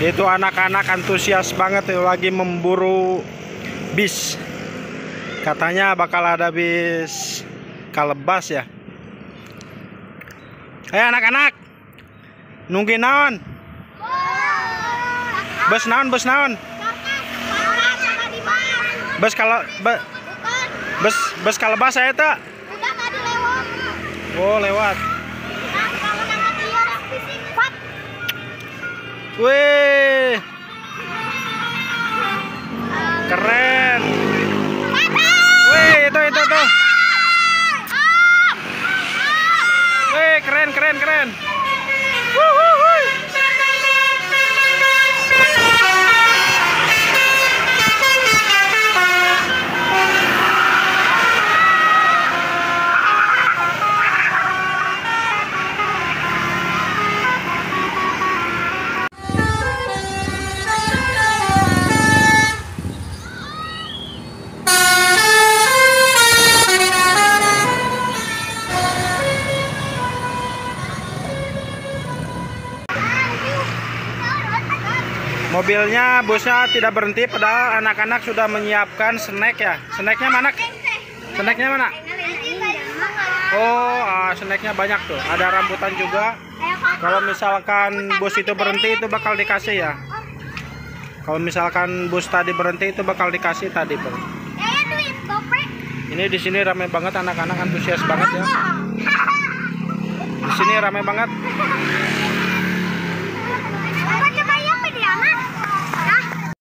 Itu anak-anak antusias banget tuh, lagi memburu bis. Katanya bakal ada bis Kalebas ya. Anak-anak, nungguin naon? Bus naon? Bus Kalebas saya tak? Oh, lewat. Wih, keren. Wih, itu tuh. Wih, keren. Mobilnya, busnya tidak berhenti, padahal anak-anak sudah menyiapkan snack ya. Snacknya mana? Oh, snacknya banyak tuh. Ada rambutan juga. Kalau misalkan bus itu berhenti, itu bakal dikasih ya. Kalau misalkan bus tadi berhenti, itu bakal dikasih tadi, Bro. Ini di sini ramai banget, anak-anak antusias banget ya. Di sini ramai banget.